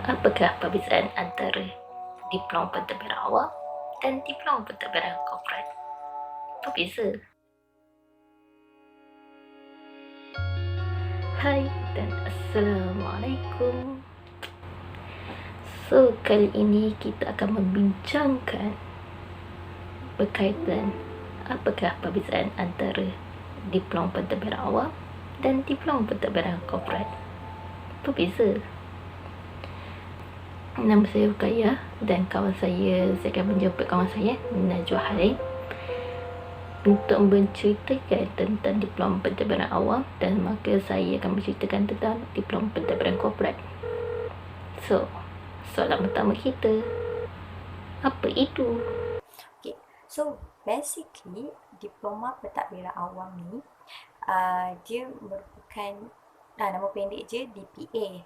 Apakah perbezaan antara diploma pentadbiran awam dan diploma pentadbiran korporat? Apa beza? Hai dan Assalamualaikum. So, kali ini kita akan membincangkan berkaitan apakah perbezaan antara diploma pentadbiran awam dan diploma pentadbiran korporat. Apa beza? Nama saya Rukaya dan kawan saya akan menjumpa kawan saya Najwa Halim untuk menceritakan tentang diploma pentadbiran awam, dan maka saya akan menceritakan tentang diploma pentadbiran korporat. So, soalan pertama kita, apa itu? Okay, so basically diploma pentadbiran awam ni dia merupakan nama pendek je DPA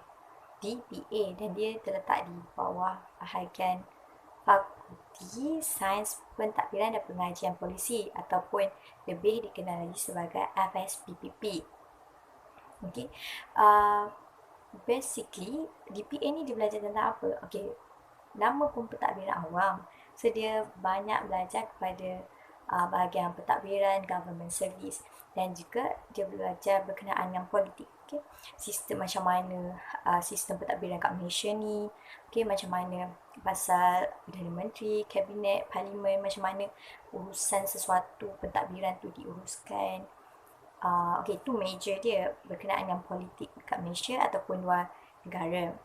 dan dia terletak di bawah bahagian Fakulti Sains Pentadbiran dan Pengajian Polisi ataupun lebih dikenal lagi sebagai FSPPP. Okay, basically DPA ni dia belajar tentang apa? Okay, nama pun pentadbiran awam, so dia banyak belajar kepada bahagian pentadbiran, government service, dan juga dia belajar berkenaan dengan politik. Okay? Sistem macam mana sistem pentadbiran kat Malaysia ni, okay, macam mana pasal Perdana Menteri, Kabinet, Parlimen, macam mana urusan sesuatu pentadbiran tu diuruskan. Okay, itu major dia berkenaan dengan politik kat Malaysia ataupun luar negara.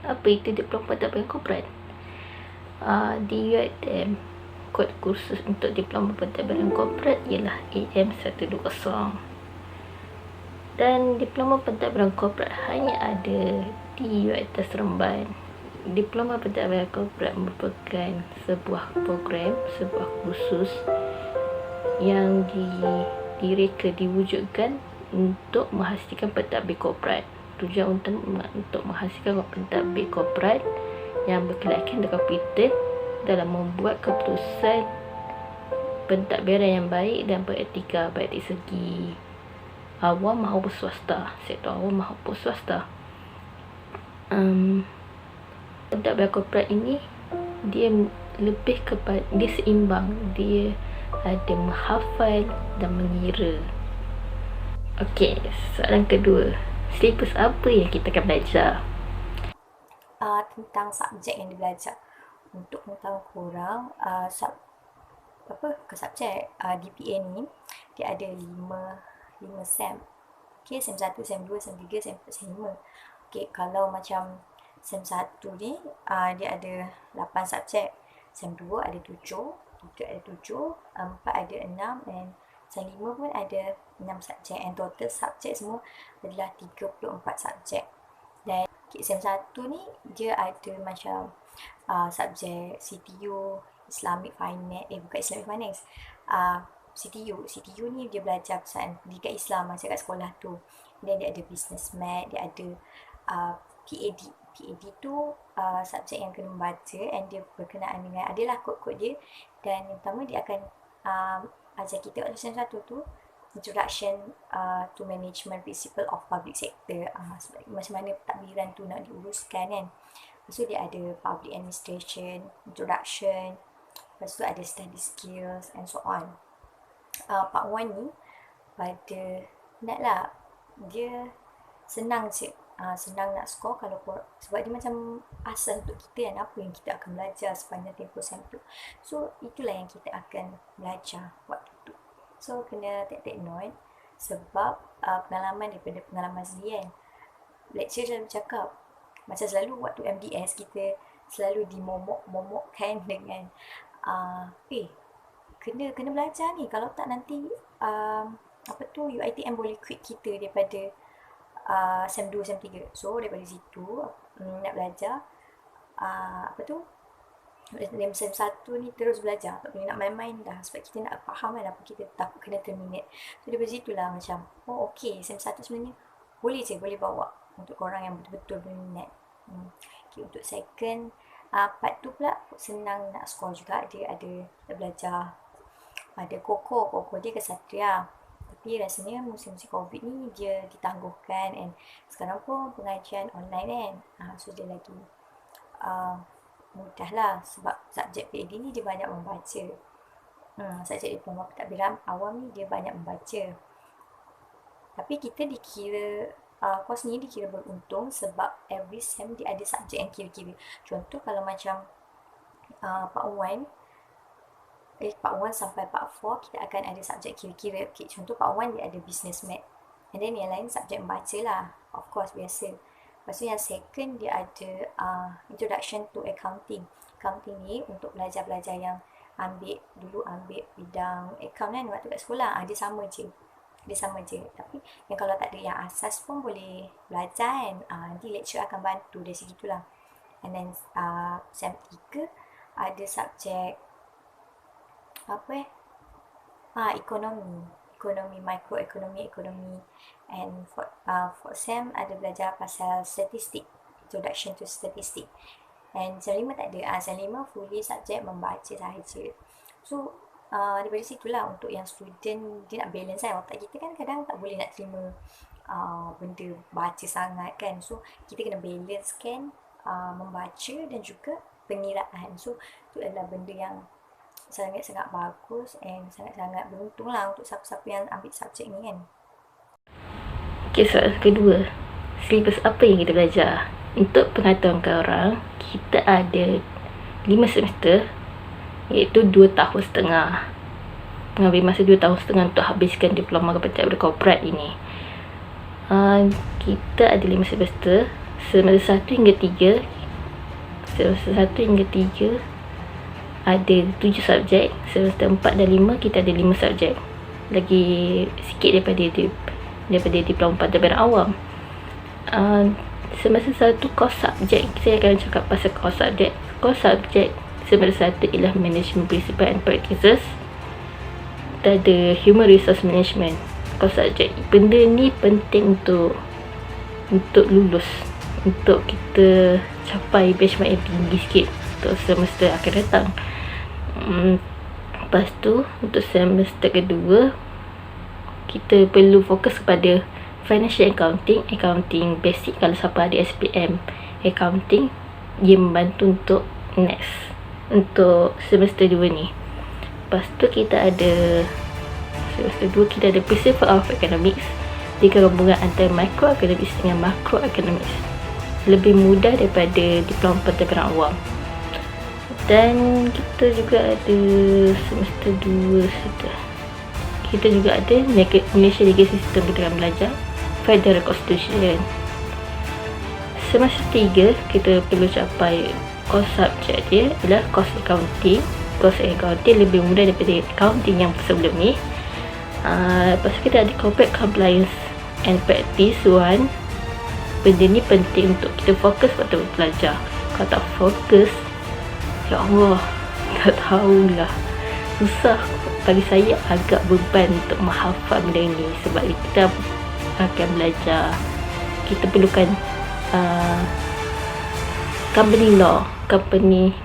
Apa itu diploma pentadbiran korporat? Di UiTM, kod kursus untuk diploma pentadbiran korporat ialah AM120, dan diploma pentadbiran korporat hanya ada di UiTM Seremban. Diploma pentadbiran korporat merupakan sebuah program, sebuah kursus yang diwujudkan untuk menghasilkan pentadbir korporat. Tujuan untuk menghasilkan pentadbir korporat yang berkelayakan dan kompeten dalam membuat keputusan pentadbiran yang baik dan beretika, baik dari segi awam maupun swasta, sektor awam maupun swasta. Pentadbiran korporat ini dia lebih kepada, dia seimbang, dia ada menghafal dan mengira. Okey, soalan kedua, silibus apa yang kita akan belajar? Tentang subjek yang dibelajar. Untuk mengetahui korang, subjek DPA ni dia ada 5 sem. Okay, sem 1, sem 2, sem 3, sem 4, sem 5. Okay, kalau macam sem 1 ni dia ada 8 subjek. Sem 2 ada 7, 3 ada 7, 4 ada 6, dan sem 5 pun ada 6 subjek. And total subjek semua adalah 34 subjek. Dan sem 1 ni dia ada macam subjek CTU, Islamic Finance, bukan Islamic Finance, CTU ni dia belajar pasal pendidikan Islam masa kat sekolah tu. Dan dia ada Business Math, dia ada PAD tu subjek yang kena membaca, and dia berkenaan dengan, adalah kod-kod dia. Dan yang pertama dia akan ajar kita kat sem 1 tu Introduction to Management Principle of Public Sector, macam mana pentadbiran tu nak diuruskan kan. Lepas tu dia ada Public Administration, Introduction, lepas tu ada Study Skills and so on. Part 1 ni pada dia senang je, senang nak score kalau sebab dia macam asal untuk kita kan, apa yang kita akan belajar sepanjang tempoh sem tu. So itulah yang kita akan belajar waktu tu. So kena take note sebab pengalaman daripada pengalaman sendiri kan. Lecturer selalu cakap, macam selalu waktu MDS kita selalu dimomokkan dengan kena belajar ni, kalau tak nanti UiTM boleh quit kita daripada sem 2, sem 3. So daripada situ nak belajar dalam sem 1 ni terus belajar, tak boleh nak main-main dah, sebab kita nak faham kan apa kita takut kena terminate. So daripada situlah macam okey, sem 1 sebenarnya boleh bawa untuk korang yang betul-betul berminat. Okay, untuk second part tu pula senang nak score juga. Dia ada kita belajar ada Koko dia kesatria, tapi rasanya musim-musim COVID ni dia ditangguhkan, and sekarang pun pengajian online kan, so dia lagi mudah lah, sebab subjek PAD ni dia banyak membaca. Subjek diploma pentadbir awam ni dia banyak membaca. Tapi kita dikira kos ni dikira beruntung sebab every sem dia ada subjek yang kira-kira. Contoh kalau macam Part 1 Part 1 sampai Part 4 kita akan ada subjek kira-kira. Okay, contoh Part 1 dia ada business math, and then yang lain subjek membaca lah, of course biasa. Lepas tu yang second dia ada introduction to accounting. Accounting ni untuk pelajar-pelajar yang ambil bidang account kan waktu kat sekolah, dia sama je. Tapi yang kalau tak ada yang asas pun boleh belajar kan. Nanti lecturer akan bantu dari segitulah. And then sem 3 ada subjek ekonomi, microeconomy, ekonomi. And for sem ada belajar pasal statistik, introduction to statistik. And sem 5 tak ada. Sem 5 fully subjek membaca sahaja. So daripada situlah untuk yang student dia nak balance kan. Otak kita kan kadang tak boleh nak terima benda baca sangat kan. So kita kena balance kan membaca dan juga pengiraan. So itu adalah benda yang sangat-sangat bagus and sangat-sangat beruntung lah untuk siapa-siapa yang ambil subjek ni kan. Okay, soalan kedua, silibus apa yang kita belajar? Untuk pengetahuan korang, kita ada 5 semester, iaitu 2 tahun setengah. Mengambil masa 2 tahun setengah untuk habiskan diploma kepentadbiran korporat ini. Kita ada 5 semester, semester 1 hingga 3. Semester 1 hingga 3 ada 7 subjek. Semester 4 dan 5 kita ada 5 subjek. Lagi sikit daripada diploma pentadbiran awam. Semester 1 course subjek, saya akan cakap pasal course subjek. Course subjek semester 1 ialah Management Principles and Practices. Kita ada Human Resource Management. Course subjek. Benda ni penting untuk lulus, untuk kita capai benchmark yang tinggi sikit untuk semester akan datang. Lepas tu untuk semester kedua kita perlu fokus kepada financial accounting basic. Kalau siapa ada SPM accounting, dia membantu untuk next, untuk semester 2 ni. Lepas tu kita ada semester 2 kita ada Principles of Economics, di gabungan antara microeconomics dengan macroeconomics. Lebih mudah daripada diploma pentadbiran awam. Dan kita juga ada semester 2 sudah. Kita juga ada Malaysia Legal System, kita akan belajar Federal Constitution. Semester 3 kita perlu capai course subjek dia adalah course accounting. Course accounting lebih mudah daripada accounting yang sebelum ni. Lepas tu kita ada corporate compliance and practice 1. Benda ni penting untuk kita fokus waktu belajar. Kalau tak fokus, ya Allah, tak tahulah, susah. Bagi saya agak beban untuk menghafal benda ni, sebab kita akan belajar, kita perlukan company law,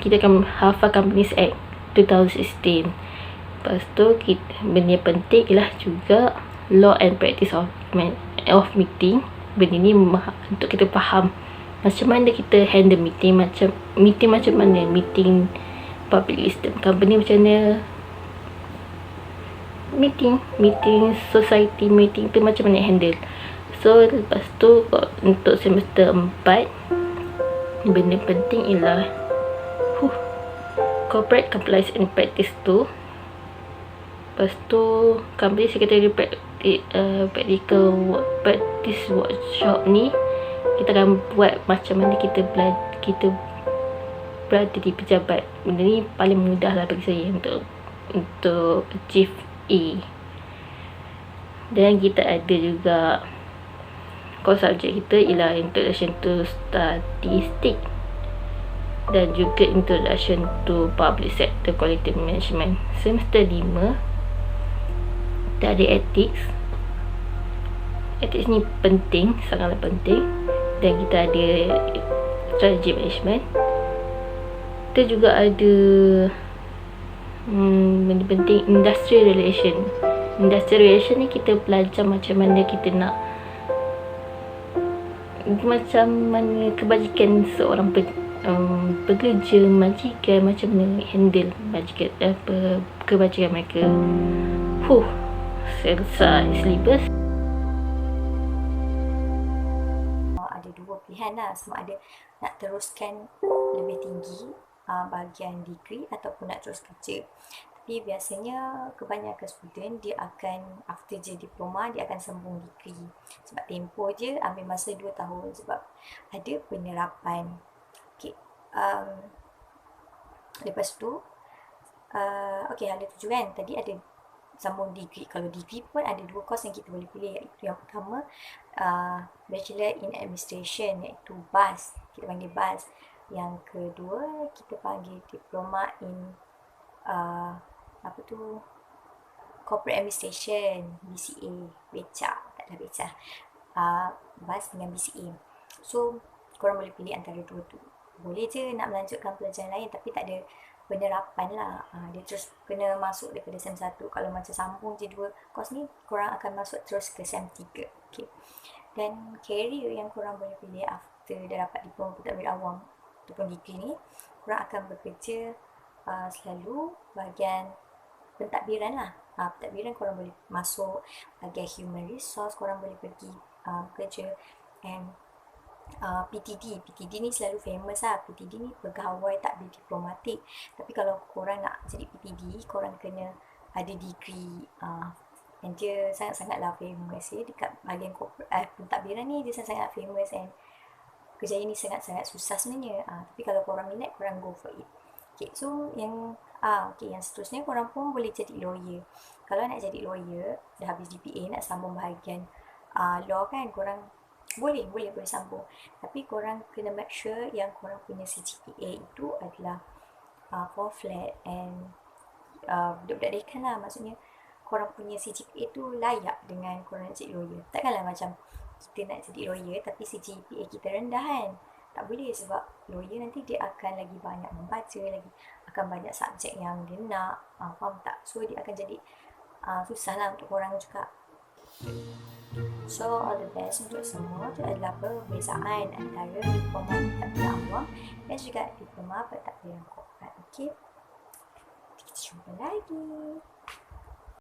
kita akan hafal Companies Act 2016. Lepas tu benda yang penting ialah juga law and practice of meeting. Benda ni untuk kita faham macam mana kita handle meeting, macam mana meeting public listed company, macam mana meeting society meeting tu macam mana handle. So lepas tu untuk semester 4 benda penting ialah corporate compliance and practice tu. Lepas tu company secretary practical practice workshop ni kita akan buat macam mana kita berada di pejabat. Benda ni paling mudah lah bagi saya untuk achieve A. Dan kita ada juga course subjek kita ialah Introduction to Statistic dan juga Introduction to Public Sector Quality Management. Semester 5 kita ada Ethics. Ethics ni penting, sangatlah penting. Dan kita ada Strategy Management. Kita juga ada benda penting, Industrial Relation. Industrial Relation ni kita belajar macam mana kita nak, macam mana kebajikan seorang bekerja majikan, macam mana handle majikan kebajikan mereka. Selesai silibus. Ada dua pilihan lah, sama ada nak teruskan lebih tinggi bahagian degree ataupun nak terus kerja. Tapi biasanya kebanyakan student dia akan after je diploma dia akan sambung degree. Sebab tempoh je ambil masa 2 tahun sebab ada penyerapan. Okay. Lepas tu okay, ada tuju kan, tadi ada sambung degree. Kalau degree pun ada 2 course yang kita boleh pilih, iaitu yang pertama Bachelor in Administration, iaitu BAS, kita panggil BAS. Yang kedua kita panggil Diploma in Corporate Administration, BCA, BECA, tak ada BECA, BAS dengan BCA. So korang boleh pilih antara dua tu. Boleh je nak melanjutkan pelajaran lain tapi tak ada penyerapan lah. Dia terus kena masuk daripada SEM 1. Kalau macam sambung je 2 course ni, korang akan masuk terus ke SEM 3. Okay. Dan career yang korang boleh pilih after dah dapat diploma pentadbir awam ataupun degree ni, korang akan bekerja selalu bahagian pentadbiran lah. Pentadbiran korang boleh masuk bahagian human resource, korang boleh pergi kerja. And PTD ni selalu famous lah. PTD ni pegawai takbir diplomatik. Tapi kalau korang nak jadi PTD, korang kena ada degree. Dan dia sangat-sangatlah famous ya. Dekat bahagian pentadbiran ni dia sangat-sangat famous. And kerjaya ni sangat-sangat susah sebenarnya. Tapi kalau korang minat, korang go for it. Okay, so yang yang seterusnya korang pun boleh jadi lawyer. Kalau nak jadi lawyer, dah habis GPA, nak sambung bahagian law kan, korang boleh sambung. Tapi korang kena make sure yang korang punya CGPA itu adalah 4 flat and budak-budak dekan lah. Maksudnya korang punya CGPA tu layak dengan korang nak jadi lawyer. Takkanlah macam kita nak jadi lawyer tapi CGPA kita rendah kan. Tak boleh, sebab lawyer nanti dia akan lagi banyak membaca, lagi akan banyak subjek yang dia nak, faham tak? So dia akan jadi susah lah untuk korang juga. So all the best untuk semua. Itu adalah perbezaan antara diploma pentadbir awam dan juga diploma pentadbiran korporat. Okay, kita jumpa lagi.